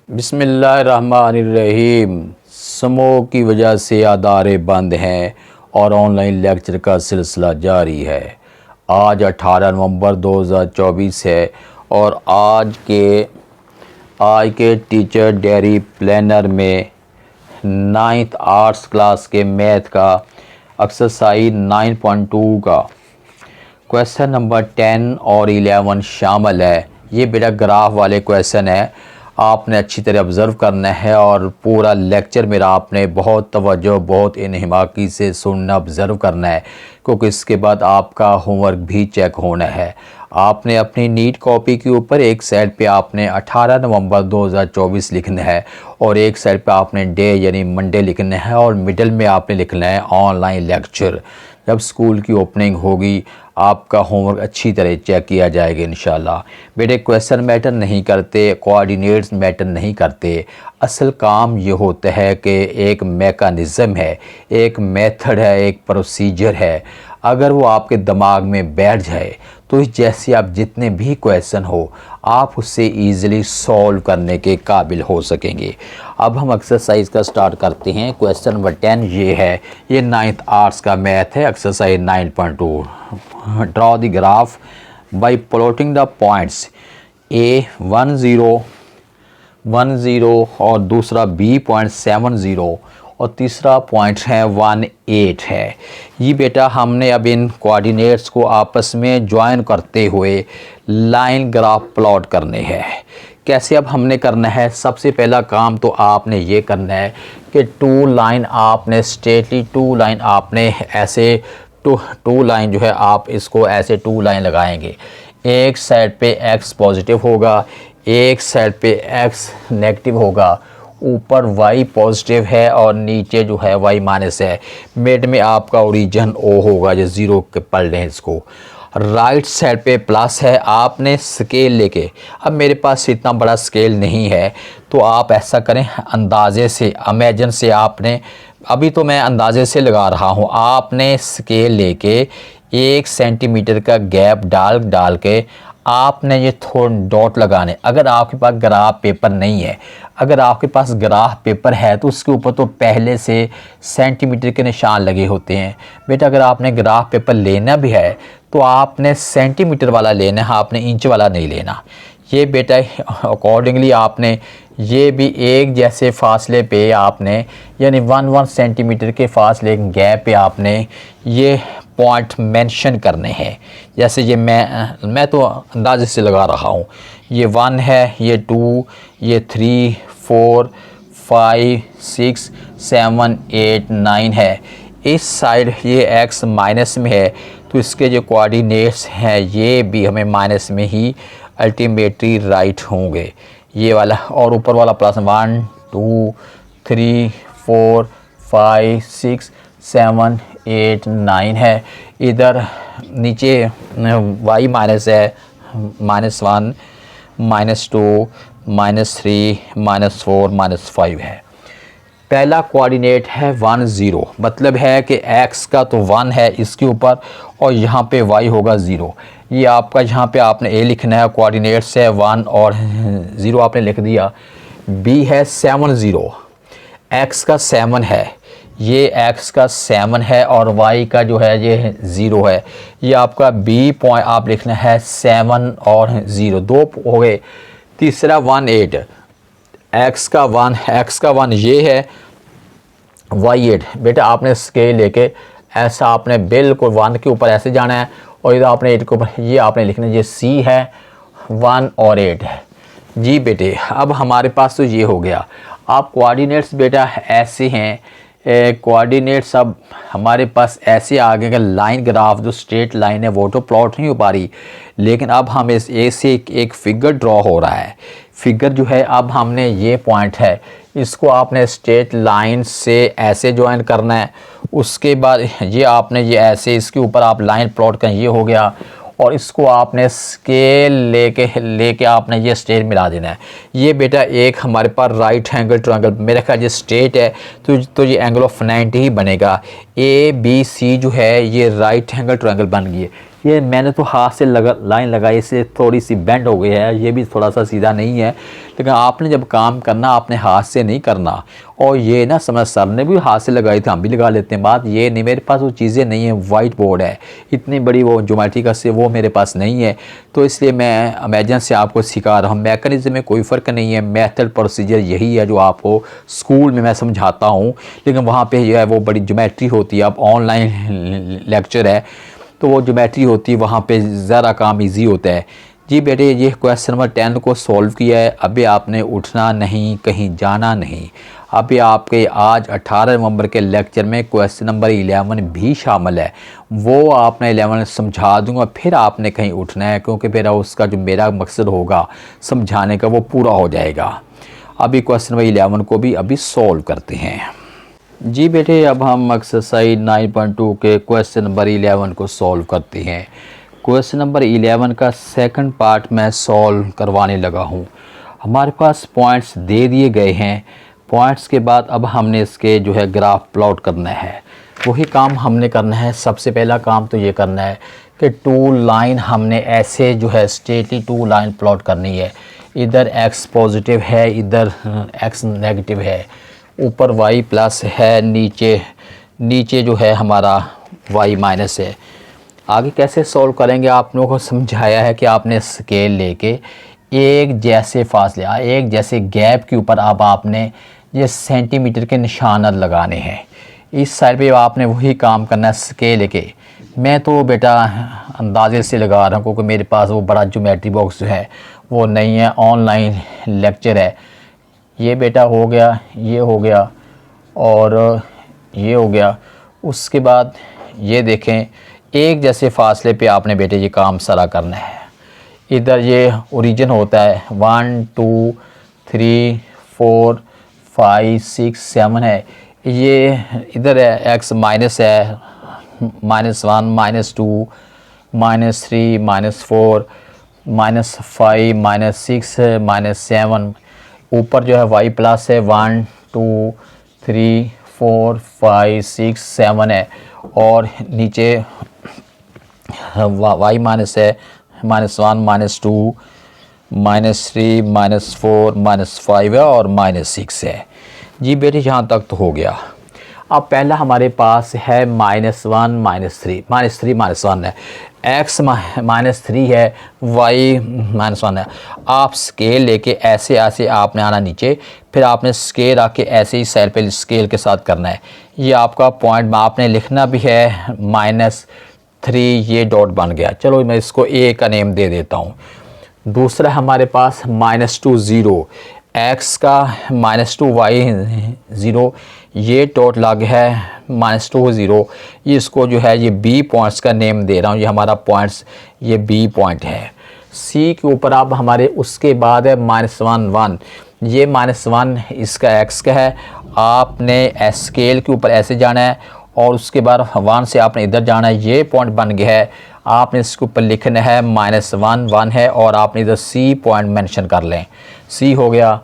बिस्मिल्लाहिर्रहमानिर्रहीम। समूह की वजह से अदारे बंद हैं और ऑनलाइन लेक्चर का सिलसिला जारी है। आज 18 नवंबर 2024 है और आज के टीचर डायरी प्लानर में 9th आर्ट्स क्लास के मैथ का एक्सरसाइज 9.2 का क्वेश्चन नंबर 10 और 11 शामिल है। ये बेटा ग्राफ वाले क्वेश्चन है, आपने अच्छी तरह ऑब्ज़र्व करना है और पूरा लेक्चर मेरा आपने बहुत तवज्जो बहुत इन्हिमाकी से सुनना ऑब्ज़र्व करना है, क्योंकि इसके बाद आपका होमवर्क भी चेक होना है। आपने अपनी नीट कॉपी के ऊपर एक साइड पे आपने 18 नवंबर 2024 लिखना है और एक साइड पे आपने डे यानी मंडे लिखना है और मिडल में आपने लिखना है ऑनलाइन लेक्चर। जब स्कूल की ओपनिंग होगी आपका होमवर्क अच्छी तरह चेक किया जाएगा इंशाल्लाह। बेटे क्वेश्चन मैटर नहीं करते, कोऑर्डिनेट्स मैटर नहीं करते, असल काम ये होता है कि एक मेकानिज़म है, एक मेथड है, एक प्रोसीजर है। अगर वो आपके दिमाग में बैठ जाए तो जैसे आप जितने भी क्वेश्चन हो आप उससे ईज़िली सॉल्व करने के काबिल हो सकेंगे। अब हम एक्सरसाइज का स्टार्ट करते हैं। क्वेश्चन नंबर 10 ये है, ये 9th आर्ट्स का मैथ है, exercise 9.2। Draw the graph bye plotting the points A 1 0 1 0 और दूसरा B पॉइंट 7 0 और तीसरा पॉइंट है 1 8 है। ये बेटा हमने अब इन कोऑर्डिनेट्स को आपस में ज्वाइन करते हुए लाइन ग्राफ प्लॉट करने हैं। कैसे अब हमने करना है, सबसे पहला काम तो आपने ये करना है कि टू लाइन आपने स्ट्रेटली टू लाइन आपने ऐसे टू लाइन जो है आप इसको ऐसे टू लाइन लगाएंगे। एक साइड पे x पॉजिटिव होगा, एक साइड पे x नेगेटिव होगा, ऊपर y पॉजिटिव है और नीचे जो है y माइनस है। मिड में आपका ओरिजिन O होगा, जो ज़ीरो के पढ़ लें इसको। राइट साइड पे प्लस है। आपने स्केल लेके, अब मेरे पास इतना बड़ा स्केल नहीं है तो आप ऐसा करें अंदाजे से, इमेजिन से आपने, अभी तो मैं अंदाजे से लगा रहा हूँ, आपने स्केल लेके 1 सेंटीमीटर का गैप डाल के आपने ये थोड़े डॉट लगाने। अगर आपके पास ग्राफ पेपर नहीं है, अगर आपके पास ग्राफ पेपर है तो उसके ऊपर तो पहले से सेंटीमीटर के निशान लगे होते हैं। बेटा अगर आपने ग्राफ पेपर लेना भी है तो आपने सेंटीमीटर वाला लेना है, आपने इंच वाला नहीं लेना। ये बेटा अकॉर्डिंगली आपने ये भी एक जैसे फासले पे आपने यानी 1 सेंटीमीटर के फासले गैप पे आपने ये पॉइंट मेंशन करने हैं। जैसे ये मैं तो अंदाजे से लगा रहा हूँ, ये 1 है, ये 2, ये 3 4 5 6 7 8 9 है। इस साइड ये x माइनस में है तो इसके जो कोऑर्डिनेट्स हैं ये भी हमें माइनस में ही अल्टीमेटली राइट होंगे, ये वाला। और ऊपर वाला प्लस 1 2 3 4 5 6 7 8 9 है। इधर नीचे y माइनस है, -1 -2 -3 -4 -5 है। पहला कोऑर्डिनेट है 1 0, मतलब है कि x का तो 1 है इसके ऊपर और यहाँ पे y होगा 0। ये आपका यहाँ पे आपने a लिखना है, कोऑर्डिनेट्स है 1 और 0 आपने लिख दिया। b है 7 0, x का 7 है, ये x का 7 है और y का जो है ये 0 है। ये आपका b पॉइंट आप लिखना है 7 और 0, 2 हो गए। तीसरा 1 8, x का 1 ये है, y 8। बेटा आपने स्केल लेके ऐसा आपने बिल्कुल 1 के ऊपर ऐसे जाना है और इधर आपने 8 के ऊपर ये आपने लिखना है, ये c है 1 और 8 है। जी बेटे अब हमारे पास तो ये हो गया। आप कोऑर्डिनेट्स बेटा ऐसे हैं, कोऑर्डिनेट्स अब हमारे पास ऐसे आ गए कि लाइन ग्राफ जो स्ट्रेट लाइन है वो तो प्लॉट नहीं हो पा रही, लेकिन अब हम इस ऐसे एक फिगर ड्रॉ हो रहा है। फिगर जो है अब हमने ये पॉइंट है इसको आपने स्ट्रेट लाइन से ऐसे ज्वाइन करना है। उसके बाद ये आपने ये ऐसे इसके ऊपर आप लाइन प्लॉट करें, ये हो गया। और इसको आपने स्केल लेके आपने ये स्ट्रेट मिला देना है। ये बेटा एक हमारे पास राइट एंगल ट्रायंगल, मेरा ख्याल ये स्ट्रेट है तो ये एंगल ऑफ 90 ही बनेगा। ए बी सी जो है ये राइट एंगल ट्रायंगल बन गई है। ये मैंने तो हाथ से लाइन लगाई, इससे थोड़ी सी बेंड हो गई है, ये भी थोड़ा सा सीधा नहीं है। लेकिन आपने जब काम करना आपने हाथ से नहीं करना। और ये ना समझ सर ने भी हाथ से लगाई थी, हम भी लगा लेते हैं। बात ये नहीं, मेरे पास वो चीज़ें नहीं है, वाइट बोर्ड है, इतनी बड़ी वो ज्योमेट्री का से वो मेरे पास नहीं है, तो इसलिए मैं अमेजन से आपको सिखा रहा हूँ। मैकेनिज्म में कोई फ़र्क नहीं है, मेथड प्रोसीजर यही है जो आपको स्कूल में मैं समझाता हूँ, लेकिन वहाँ पे जो है वो बड़ी ज्योमेट्री होती है। अब ऑनलाइन लेक्चर है तो वो ज्योमेट्री होती है, वहाँ पे ज़रा काम इजी होता है। जी बेटे, ये क्वेश्चन नंबर 10 को सॉल्व किया है। अभी आपने उठना नहीं, कहीं जाना नहीं। अभी आपके आज 18 नवंबर के लेक्चर में क्वेश्चन नंबर 11 भी शामिल है, वो आपने 11 समझा दूंगा, फिर आपने कहीं उठना है, क्योंकि फिर उसका जो मेरा मकसद होगा समझाने का वो पूरा हो जाएगा। अभी क्वेश्चन नंबर 11 को भी अभी सॉल्व करते हैं। जी बेटे, अब हम एक्सरसाइज 9.2 के क्वेश्चन नंबर 11 को सॉल्व करते हैं। क्वेश्चन नंबर 11 का सेकंड पार्ट मैं सॉल्व करवाने लगा हूँ। हमारे पास पॉइंट्स दे दिए गए हैं। पॉइंट्स के बाद अब हमने इसके जो है ग्राफ प्लॉट करना है। वही काम हमने करना है। सबसे पहला काम तो ये करना है कि टू लाइन हमने ऐसे जो है स्ट्रेटली टू लाइन प्लॉट करनी है। इधर x पॉजिटिव है, इधर x नेगेटिव है, ऊपर y प्लस है, नीचे जो है हमारा y माइनस है। आगे कैसे सॉल्व करेंगे आप लोगों को समझाया है कि आपने स्केल लेके एक जैसे फासले, एक जैसे गैप के ऊपर अब आपने ये सेंटीमीटर के निशान लगाने हैं। इस साइड पे आपने वही काम करना है स्केल लेके। मैं तो बेटा अंदाजे से लगा रहा हूँ, क्योंकि मेरे पास वो बड़ा ज्योमेट्री बॉक्स जो है वो नहीं है, ऑनलाइन लेक्चर है। ये बेटा हो गया, ये हो गया और ये हो गया। उसके बाद ये देखें, एक जैसे फासले पे आपने बेटे ये काम सारा करना है। इधर ये ओरिजिन होता है 1 2 3 4 5 6 7 है। ये इधर है x माइनस है, -1 -2 -3 -4 -5 -6 -7। ऊपर जो है y प्लस है 1 2 3 4 5 6 7 है, और नीचे y माइनस है -1 -2 -3 -4 -5 है और -6 है। जी बेटे, यहाँ तक तो हो गया। अब पहला हमारे पास है -1 -3 -1 है, x -3 है, y -1 है। आप स्केल लेके ऐसे ऐसे आपने आना नीचे, फिर आपने स्केल आके ऐसे ही साइड पे स्केल के साथ करना है। ये आपका पॉइंट आपने लिखना भी है -3, ये डॉट बन गया। चलो मैं इसको a का नेम दे देता हूँ। दूसरा हमारे पास -2 0, x का -2 y 0, ये डॉट लग है -2 0। ये इसको जो है ये b पॉइंट्स का नेम दे रहा हूँ। ये हमारा पॉइंट्स ये b पॉइंट है। c के ऊपर अब हमारे उसके बाद है -1 1, ये -1 इसका x का है। आपने स्केल के ऊपर ऐसे जाना है और उसके बाद 1 से आपने इधर जाना है। ये पॉइंट बन गया है। आपने इसके ऊपर लिखना है -1 1 है, और आपने इधर c पॉइंट मेंशन कर लें। c हो गया।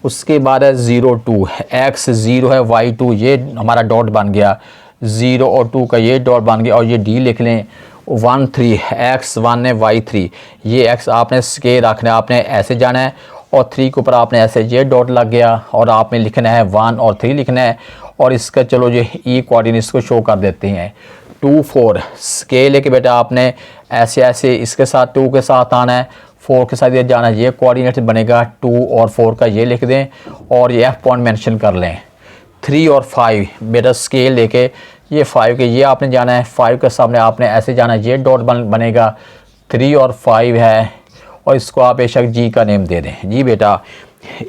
उसके बाद है 0 2, x 0 है, y 2, ये हमारा डॉट बन गया। 0 और 2 का ये डॉट बन गया, और ये d लिख लें। 1 3, x 1 है, y 3, ये x आपने स्केल रखना है, आपने ऐसे जाना है, और 3 के ऊपर आपने ऐसे ये डॉट लग गया, और आपने लिखना है 1 और 3 लिखना है। और इसका चलो ये ई कोऑर्डिनेट्स को शो कर देते हैं। 2 4 स्केल लेके बेटा आपने ऐसे ऐसे इसके साथ 2 के साथ आना है, 4 के साथ ये जाना है। ये कोऑर्डिनेट बनेगा 2 और 4 का, ये लिख दें और ये f पॉइंट मेंशन कर लें। 3 और 5 बेटा स्केल लेके ये 5 के ये आपने जाना है, 5 के सामने आपने ऐसे जाना है, ये डॉट बनेगा। 3 और 5 है, और इसको आप बेशक g का नेम दे दें। जी बेटा,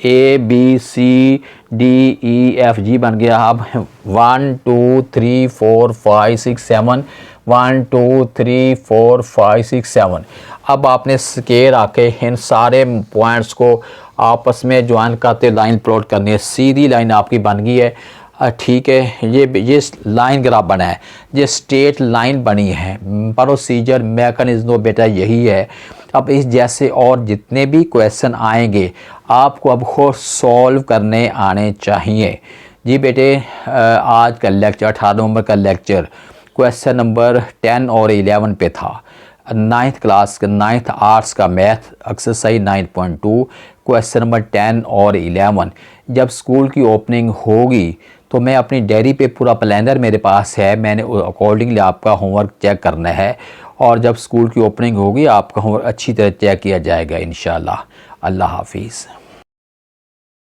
A B C D E F G बन गया। अब 1 2 3 4 5 6 7, 1 2 3 4 5 6 7। अब आपने स्केल आके इन सारे पॉइंट्स को आपस में ज्वाइन करते लाइन प्लॉट करनी है। सीधी लाइन आपकी बन गई है। ठीक है, ये लाइन ग्राफ बना है, ये स्ट्रेट लाइन बनी है। प्रोसीजर मैकेनिज्म बेटा यही है। अब इस जैसे और जितने भी क्वेश्चन आएंगे आपको अब खुद सॉल्व करने आने चाहिए। जी बेटे, आज का लेक्चर 18 नवंबर का लेक्चर क्वेश्चन नंबर 10 और 11 पे था। नाइन्थ क्लास का नाइन्थ आर्ट्स का मैथ एक्सरसाइज 9.2 क्वेश्चन नंबर 10 और 11। जब स्कूल की ओपनिंग होगी तो मैं अपनी डायरी पे पूरा प्लानर मेरे पास है, मैंने अकॉर्डिंगली आपका होमवर्क चेक करना है और जब स्कूल की ओपनिंग होगी आपका होमवर्क अच्छी तरह चेक किया जाएगा इंशाल्लाह। अल्लाह हाफिज़।